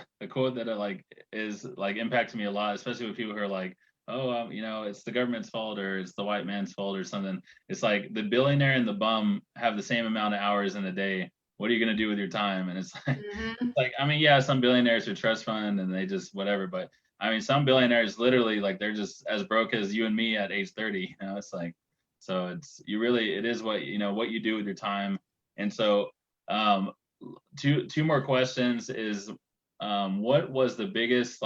A: that is like impacted me a lot, especially with people who are like, oh, it's the government's fault, or it's the white man's fault, or something. It's like the billionaire and the bum have the same amount of hours in a day. What are you going to do with your time? And it's like, yeah, some billionaires are trust fund and they just whatever, but some billionaires literally, like, they're just as broke as you and me at age 30. It's like, so it is what you do with your time. And so, two more questions is, what was the biggest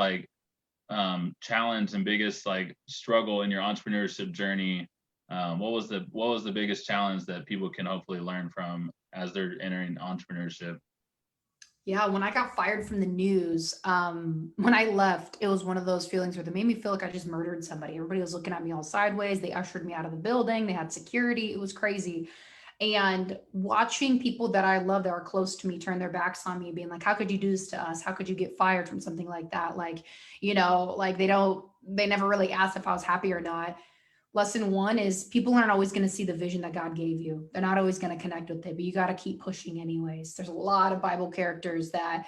A: challenge and biggest struggle in your entrepreneurship journey? What was the biggest challenge that people can hopefully learn from as they're entering entrepreneurship?
B: Yeah, when I got fired from the news, when I left, it was one of those feelings where they made me feel like I just murdered somebody. Everybody was looking at me all sideways. They ushered me out of the building. They had security. It was crazy. And watching people that I love that are close to me turn their backs on me, being like, how could you do this to us? How could you get fired from something like that? They never really asked if I was happy or not. Lesson one is people aren't always going to see the vision that God gave you. They're not always going to connect with it, but you got to keep pushing anyways. There's a lot of Bible characters that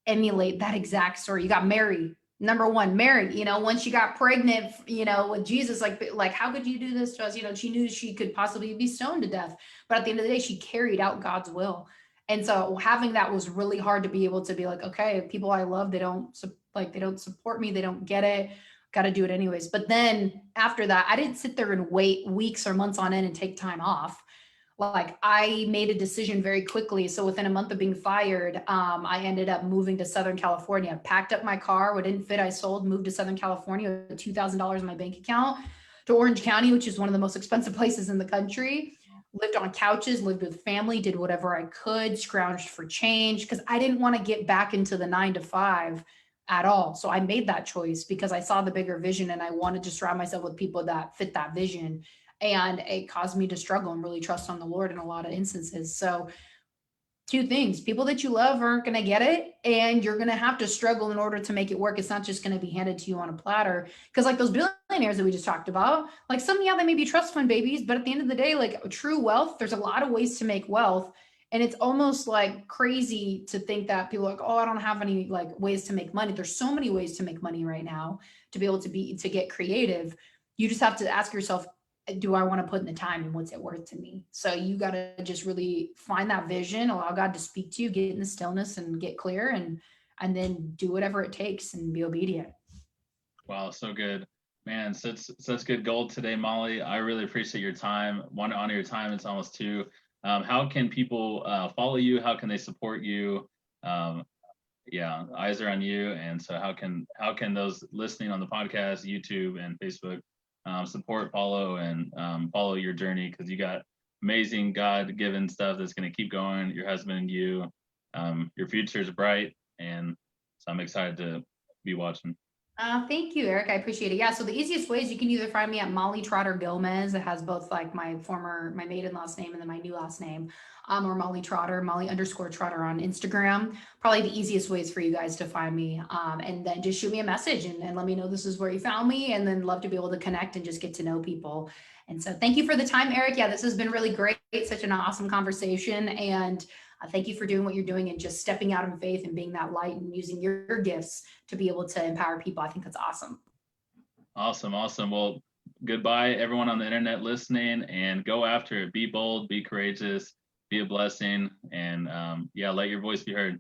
B: emulate that exact story. You got Mary, number one, Mary, when she got pregnant, with Jesus, like, how could you do this to us? She knew she could possibly be stoned to death, but at the end of the day, she carried out God's will. And so having that was really hard to be able to be like, okay, people I love, they don't support me. They don't get it. Got to do it anyways. But then after that, I didn't sit there and wait weeks or months on end and take time off. Like, I made a decision very quickly. So within a month of being fired, I ended up moving to Southern California, packed up my car. What didn't fit, I sold, moved to Southern California with $2,000 in my bank account, to Orange County, which is one of the most expensive places in the country. Lived on couches, lived with family, did whatever I could, scrounged for change, because I didn't want to get back into the 9 to 5 at all. So I made that choice because I saw the bigger vision and I wanted to surround myself with people that fit that vision. And it caused me to struggle and really trust on the Lord in a lot of instances. So two things: people that you love aren't going to get it, and you're going to have to struggle in order to make it work. It's not just going to be handed to you on a platter. Because like those billionaires that we just talked about, like some, yeah, they may be trust fund babies, but at the end of the day, like true wealth, there's a lot of ways to make wealth. And it's almost like crazy to think that people are like, oh, I don't have any like ways to make money. There's so many ways to make money right now to be able to get creative. You just have to ask yourself, do I want to put in the time and what's it worth to me? So you got to just really find that vision, allow God to speak to you, get in the stillness and get clear, and then do whatever it takes and be obedient.
A: Wow, so good. Man, such good gold today, Molly. I really appreciate your time. Want to honor your time. It's almost 2. How can people follow you? How can they support you? Um, yeah, eyes are on you. And so how can those listening on the podcast, YouTube and Facebook support, follow, and follow your journey? Because you got amazing God-given stuff that's going to keep going. Your husband and you, your future is bright, and so I'm excited to be watching.
B: Thank you, Eric. I appreciate it. Yeah. So the easiest ways, you can either find me at Molly Trotter Gomez. It has both like my maiden last name and then my new last name, or Molly Trotter, Molly_Trotter on Instagram. Probably the easiest ways for you guys to find me. And then just shoot me a message and let me know this is where you found me, and then love to be able to connect and just get to know people. And so thank you for the time, Eric. Yeah, this has been really great. Such an awesome conversation. And thank you for doing what you're doing and just stepping out in faith and being that light and using your gifts to be able to empower people. I think that's awesome.
A: Awesome. Well, goodbye, everyone on the internet listening, and go after it. Be bold, be courageous, be a blessing, and yeah, let your voice be heard.